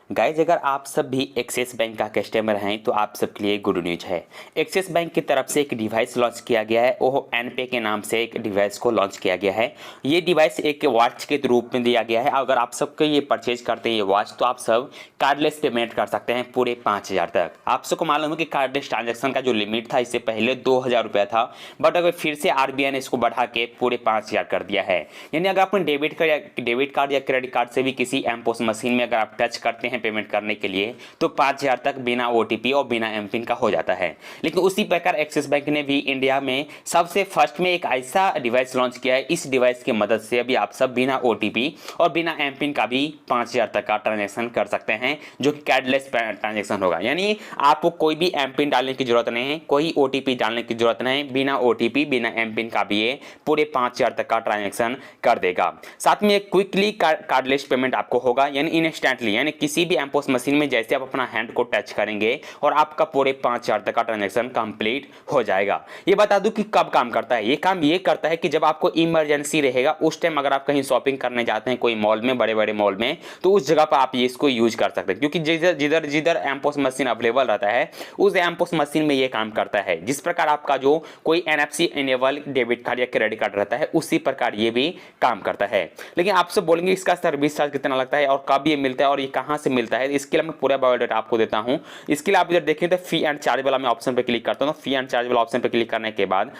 Guys, अगर आप सब भी एक्सिस बैंक का कस्टमर हैं तो आप सबके लिए गुड न्यूज है। एक्सिस बैंक की तरफ से एक डिवाइस लॉन्च किया गया है। वो एनपे के नाम से एक डिवाइस को लॉन्च किया गया है। ये डिवाइस एक वॉच के रूप में दिया गया है। अगर आप सबको ये परचेज करते हैं ये वॉच, तो आप सब कार्डलेस पेमेंट कर सकते हैं पूरे 5,000 तक। आप सबको मालूम है कि कार्डलेस ट्रांजेक्शन का जो लिमिट था इससे पहले 2,000 रुपया था, बट अगर फिर से आरबीआई ने इसको बढ़ा के पूरे 5,000 कर दिया है। यानी अगर अपने डेबिट कार्ड या क्रेडिट कार्ड से भी किसी एमपोस मशीन में अगर आप टच करते हैं पेमेंट करने के लिए, तो 5,000 तक बिना ओटीपी और बिना एमपिन का हो जाता है। लेकिन उसी प्रकार एक्सिस बैंक ने भी इंडिया में सबसे फर्स्ट में एक ऐसा डिवाइस लॉन्च किया है। इस डिवाइस की मदद से अभी आप सब बिना ओटीपी और बिना एमपिन का भी 5,000 तक का ट्रांजेक्शन कर सकते हैं, जो कि कार्डलेस ट्रांजेक्शन होगा। यानी आपको कोई भी एमपिन डालने की जरूरत नहीं है, कोई ओटीपी डालने की जरूरत नहीं, बिना ओटीपी बिना एमपिन का भी ये पूरे 5,000 तक का ट्रांजेक्शन कर देगा। साथ में क्विकली कार्डलेस पेमेंट आपको होगा, यानी इंस्टेंटली, यानी किसी भी एमपोस मशीन में जैसे आप अपना हैंड को टच करेंगे और आपका पूरे 5,000 तक का ट्रांजैक्शन कंप्लीट हो जाएगा। ये बता दूं कि कब काम करता है। ये काम ये करता है कि जब आपको इमरजेंसी रहेगा, उस टाइम अगर आप कहीं शॉपिंग करने जाते हैं कोई मॉल में, बड़े बड़े मॉल में, तो उस जगह पर आप ये इसको यूज कर सकते हैं। क्योंकि जिधर जिधर एमपोस मशीन अवेलेबल रहता है उस एमपोस मशीन में ये काम करता है। जिस प्रकार आपका जो कोई एनएफसी इनेबल डेबिट कार्ड या क्रेडिट कार्ड रहता है, उसी प्रकार ये भी काम करता है। लेकिन आप सब बोलेंगे इसका सर्विस चार्ज कितना लगता है और कब ये मिलता है और ये कहां से मिलता है। इसके लिए मैं पूरा बायोडाटा आपको देता हूं। इसके लिए आप इधर देखें तो फी एंड चार्ज वाला मैं ऑप्शन पे क्लिक करता हूं। फी एंड चार्ज वाला ऑप्शन पे क्लिक करने के बाद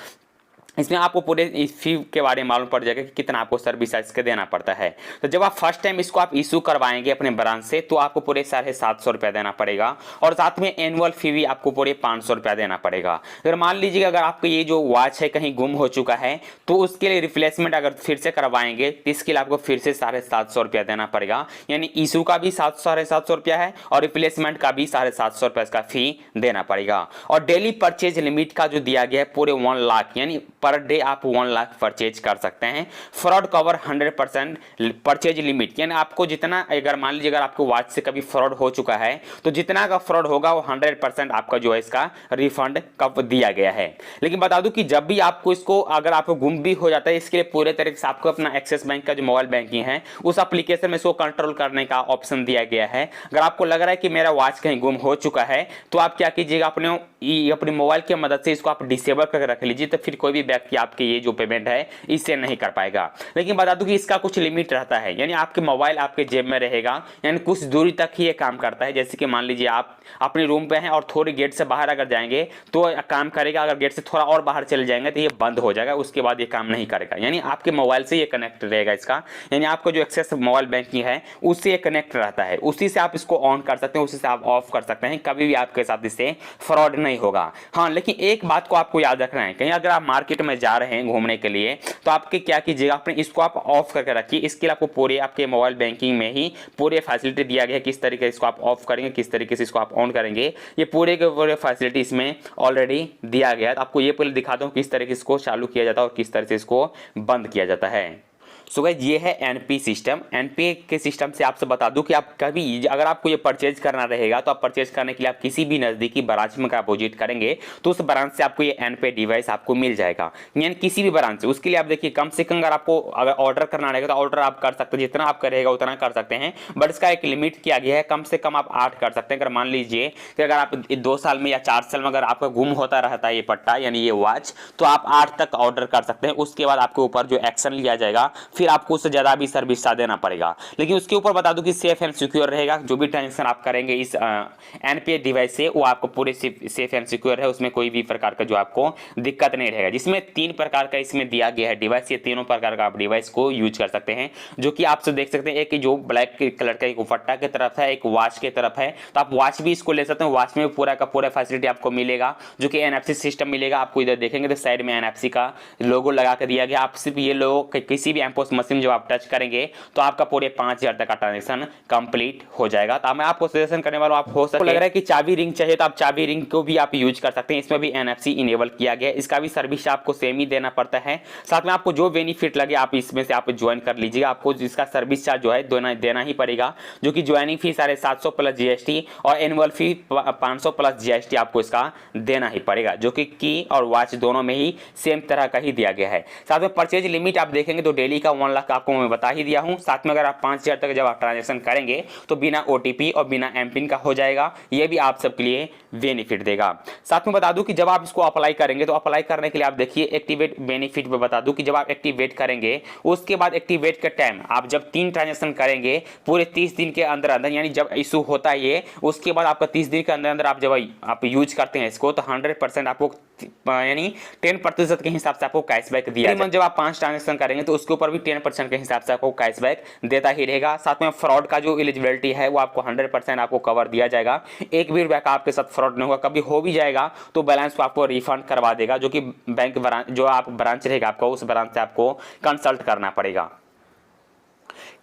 इसमें आपको पूरे इस फी के बारे में मालूम पड़ जाएगा कि कितना आपको सर्विस चार्ज के देना पड़ता है। तो जब आप फर्स्ट टाइम इसको आप इशू करवाएंगे अपने ब्रांच से, तो आपको पूरे 750 रुपया देना पड़ेगा और साथ में एनुअल फी भी आपको पूरे 500 रुपया देना पड़ेगा। अगर मान लीजिए अगर आपको ये जो वॉच है कहीं गुम हो चुका है, तो उसके लिए रिप्लेसमेंट अगर फिर से करवाएंगे तो इसके लिए आपको फिर से 750 रुपया देना पड़ेगा। यानी इशू का भी 750 रुपया है और रिप्लेसमेंट का भी 750 रुपया का फी देना पड़ेगा। और डेली परचेज लिमिट का जो दिया गया है पूरे 1 लाख, यानी पर डे आप 1 लाख परचेज कर सकते हैं। फ्रॉड कवर 100% परचेज लिमिट, यानी आपको जितना, अगर मान लीजिए अगर आपको वॉच से कभी फ्रॉड हो चुका है तो जितना का फ्रॉड होगा वो 100% आपका जो है इसका रिफंड कब दिया गया है। लेकिन बता दूं कि जब भी आपको इसको, अगर आपको गुम भी हो जाता है, इसके लिए पूरे तरीके से आपको अपना एक्सिस बैंक का जो मोबाइल बैंकिंग है उस एप्लीकेशन में इसको कंट्रोल करने का ऑप्शन दिया गया है। अगर आपको लग रहा है कि मेरा वॉच कहीं गुम हो चुका है, तो आप क्या कीजिएगा, अपने मोबाइल की मदद से इसको आप डिसेबल करके रख लीजिए, तो फिर कोई भी व्यक्ति आपके ये जो पेमेंट है इससे नहीं कर पाएगा। लेकिन बता दूं कि इसका कुछ लिमिट रहता है, यानी आपके मोबाइल आपके जेब में रहेगा, यानी कुछ दूरी तक ही ये काम करता है। जैसे कि मान लीजिए आप अपने रूम पे हैं और थोड़ी गेट से बाहर अगर जाएंगे तो काम करेगा, अगर गेट से थोड़ा और बाहर चले जाएंगे तो ये बंद हो जाएगा, उसके बाद ये काम नहीं करेगा। यानी आपके मोबाइल से ये कनेक्ट रहेगा इसका, यानी आपको जो एक्सेस मोबाइल बैंकिंग है उससे ये कनेक्ट रहता है, उसी से आप इसको ऑन कर सकते हैं, उसी से आप ऑफ कर सकते हैं, कभी भी आपके साथ इससे फ्रॉड नहीं होगा। हाँ, लेकिन एक बात को आपको याद रखना है, कहीं अगर आप मार्केट में जा रहे हैं घूमने के लिए, तो आपके क्या कीजिएगा, अपने इसको आप ऑफ करके रखिए। इसके लिए आपको पूरे आपके मोबाइल बैंकिंग में ही पूरे फैसिलिटी दिया गया है, किस तरीके से इसको आप ऑफ करेंगे, किस तरीके से इसको आप ऑन करेंगे, ये पूरे के पूरे फैसिलिटी इसमें ऑलरेडी दिया गया है। तो आपको ये पहले दिखाता हूँ किस तरीके से इसको चालू किया जाता है और किस तरह से इसको बंद किया जाता है। सो गाइस, ये है एनपी सिस्टम। एनपी के सिस्टम से आपसे बता दूं कि आप कभी अगर आपको ये परचेज करना रहेगा, तो आप परचेज करने के लिए आप किसी भी नज़दीकी ब्रांच में आप विजिट करेंगे तो उस ब्रांच से आपको ये एनपी डिवाइस आपको मिल जाएगा, यानी किसी भी ब्रांच से। उसके लिए आप देखिए, कम से कम अगर आपको अगर ऑर्डर करना रहेगा तो ऑर्डर आप कर सकते हैं, जितना आप करेगा उतना कर सकते हैं, बट इसका एक लिमिट किया गया है, कम से कम आप 8 कर सकते हैं। अगर मान लीजिए कि अगर आप 2 साल में या 4 साल में अगर आपका गुम होता रहता है ये पट्टा, यानी ये वॉच, तो आप 8 तक ऑर्डर कर सकते हैं। उसके बाद आपके ऊपर जो एक्शन लिया जाएगा, फिर आपको उससे ज़्यादा भी सर्विस चार्ज देना पड़ेगा। लेकिन उसके ऊपर बता दूं कि सेफ एंड सिक्योर रहेगा। जो भी ट्रांजेक्शन आप करेंगे इस एनपीए डिवाइस से, वो आपको पूरे सेफ एंड सिक्योर है, उसमें कोई भी प्रकार का जो आपको दिक्कत नहीं रहेगा। जिसमें 3 प्रकार का इसमें दिया गया है डिवाइस, ये तीनों प्रकार का आप डिवाइस को यूज कर सकते हैं, जो कि आप सब देख सकते हैं। एक जो ब्लैक कलर का एक दुपट्टा की तरफ है, एक वॉच की तरफ है, तो आप वॉच भी इसको ले सकते हैं। वॉच में पूरा का पूरा फैसिलिटी आपको मिलेगा, जो कि एनएफसी सिस्टम मिलेगा। आपको इधर देखेंगे तो साइड में एनएफसी का लोगो लगा कर दिया गया। आप सिर्फ ये लोगो किसी भी एमपोस उस मशीन जब आप टच करेंगे तो आपका पूरे 5000 तक का ट्रांजेक्शन कंप्लीट हो जाएगा। तो मैं आपको सजेशन करने वाला हूं, आप हो सके लग रहा है कि चाबी रिंग चाहिए तो आप चाबी रिंग को भी आप यूज कर सकते हैं। इसमें भी NFC इनेबल किया गया है, इसका भी सर्विस आपको सेम ही देना पड़ता है। साथ में आपको जो बेनिफिट लगे आप इसमें से आप ज्वाइन कर लीजिएगा। आपको इसका सर्विस चार्ज जो है देना ही पड़ेगा, जो कि ज्वाइनिंग फी 750 प्लस GST और एनुअल फी 500 प्लस GST आपको इसका देना ही पड़ेगा, जो कि की और वॉच दोनों में ही सेम तरह का ही दिया गया है। साथ में परचेज लिमिट आप देखेंगे तो डेली का 1 लाख आपको मैं बता ही दिया हूं। साथ में अगर आप 5000 तक जब आप ट्रांजेक्शन करेंगे तो बिना OTP और बिना MPIN का हो जाएगा, ये भी आप सबके लिए बेनिफिट देगा। साथ में बता दूं कि जब आप इसको अप्लाई करेंगे तो अप्लाई करने के लिए आप देखिए एक्टिवेट बेनिफिट में बता दूं कि जब आप एक्टिवेट करेंगे उसके बाद एक्टिवेट के टाइम आप जब 3 ट्रांजेक्शन करेंगे पूरे 30 दिन के अंदर अंदर, यानी जब इशू होता है ये उसके बाद आपका 30 दिन के अंदर अंदर आप जब आप यूज करते हैं इसको तो 100% आपको यानी 10% के हिसाब से आपको कैशबैक दिया जाएगा। जब आप 5 ट्रांजेक्शन करेंगे तो उसके ऊपर भी 10% के हिसाब से आपको कैशबैक देता ही रहेगा। साथ में फ्रॉड का जो एलिजिबिलिटी है वो आपको 100% आपको कवर दिया जाएगा। एक भी रुपया का आपके साथ फ्रॉड नहीं होगा, कभी हो भी जाएगा तो बैलेंस को आपको रिफंड करवा देगा, जो कि बैंक जो आप ब्रांच रहेगा आपको उस ब्रांच से आपको कंसल्ट करना पड़ेगा।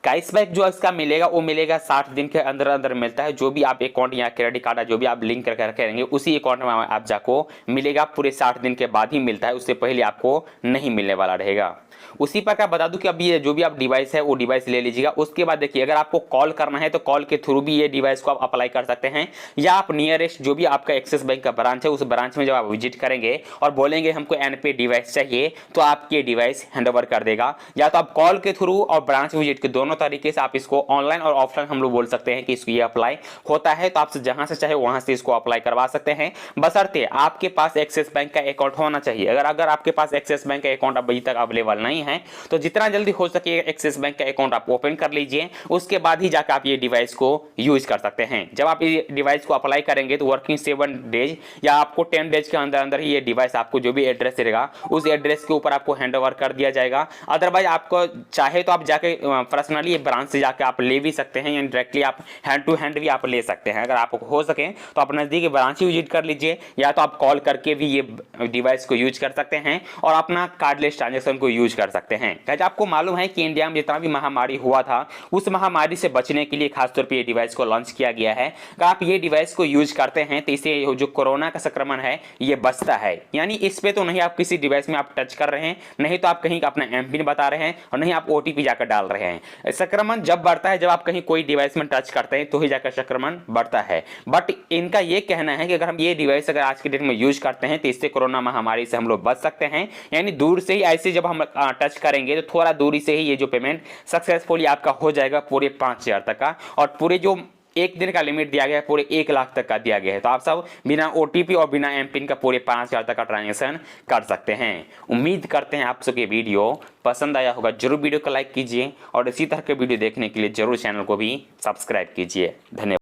कैशबैक जो इसका मिलेगा वो मिलेगा 60 दिन के अंदर अंदर मिलता है। जो भी आप अकाउंट या क्रेडिट कार्ड जो भी आप लिंक करके रखेंगे उसी अकाउंट में आप जाको मिलेगा, पूरे 60 दिन के बाद ही मिलता है, उससे पहले आपको नहीं मिलने वाला रहेगा। उसी प्रकार बता दूं कि अब ये जो भी आप डिवाइस है वो डिवाइस ले लीजिएगा। उसके बाद देखिए अगर आपको कॉल करना है तो कॉल के थ्रू भी ये डिवाइस को आप अप्लाई कर सकते हैं, या आप नियरेस्ट जो भी आपका एक्सिस बैंक का ब्रांच है उस ब्रांच में जब आप विजिट करेंगे और बोलेंगे हमको NP डिवाइस चाहिए तो आपके ये डिवाइस हैंडओवर कर देगा। या तो आप कॉल के थ्रू और ब्रांच विजिट के दोनों तरीके से आप इसको ऑनलाइन और ऑफलाइन हम लोग बोल सकते हैं कि इसको ये अप्लाई होता है, तो आप जहां से चाहे वहां से इसको अप्लाई करवा सकते हैं, बशर्ते आपके पास एक्सिस बैंक का अकाउंट होना चाहिए। अगर आपके पास एक्सिस बैंक का अकाउंट अभी तक अवेलेबल नहीं है तो जितना जल्दी हो सके एक्सिस बैंक का अकाउंट आप ओपन कर लीजिए, उसके बाद ही जाकर आप ये डिवाइस को यूज कर सकते हैं। जब आप ये डिवाइस को अप्लाई करेंगे तो वर्किंग 7 डेज या आपको 10 डेज के अंदर अंदर ही ये डिवाइस आपको जो भी एड्रेस रहेगा उस एड्रेस के ऊपर आपको हैंडओवर कर दिया जाएगा। अदरवाइज आपको चाहे तो आप जाके पर्सनली ये ब्रांच से जाकर आप ले भी सकते हैं, यानी डायरेक्टली आप हैंड टू हैंड भी आप ले सकते हैं। अगर आपको हो सके तो आप नजदीकी ब्रांच ही विजिट कर लीजिए, या तो आप कॉल करके भी ये डिवाइस को यूज कर सकते हैं और अपना कार्डलेस ट्रांजेक्शन को यूज कर सकते हैं। गाइस आपको मालूम है कि इंडिया में जितना भी महामारी हुआ था उस महामारी से बचने के लिए खासतौर पे ये डिवाइस को लॉन्च किया गया है। अगर आप ये डिवाइस को यूज करते हैं तो इससे जो कोरोना का संक्रमण है ये बचता है। यानी इस पे तो नहीं आप किसी डिवाइस में आप टच कर रहे हैं, नहीं तो आप कहीं अपना MPIN बता रहे हैं और नहीं आप OTP जाकर डाल रहे हैं। संक्रमण जब बढ़ता है जब आप कहीं कोई डिवाइस में टच करते हैं तो ही जाकर संक्रमण बढ़ता है। बट इनका ये कहना है कि अगर हम ये डिवाइस अगर आज के डेट में यूज करते हैं तो इससे कोरोना महामारी से हम लोग बच सकते हैं। यानी दूर से ही ऐसे जब हम टच करेंगे तो थोड़ा दूरी से ही ये जो पेमेंट सक्सेसफुली आपका हो जाएगा पूरे 5000 तक का, और पूरे जो 1 दिन का लिमिट दिया गया है पूरे 1 लाख तक का दिया गया है। तो आप सब बिना OTP और बिना MPIN का पूरे 5000 तक का ट्रांजेक्शन कर सकते हैं। उम्मीद करते हैं आप सबको ये वीडियो पसंद आया होगा। जरूर वीडियो को लाइक कीजिए और इसी तरह के वीडियो देखने के लिए जरूर चैनल को भी सब्सक्राइब कीजिए। धन्यवाद।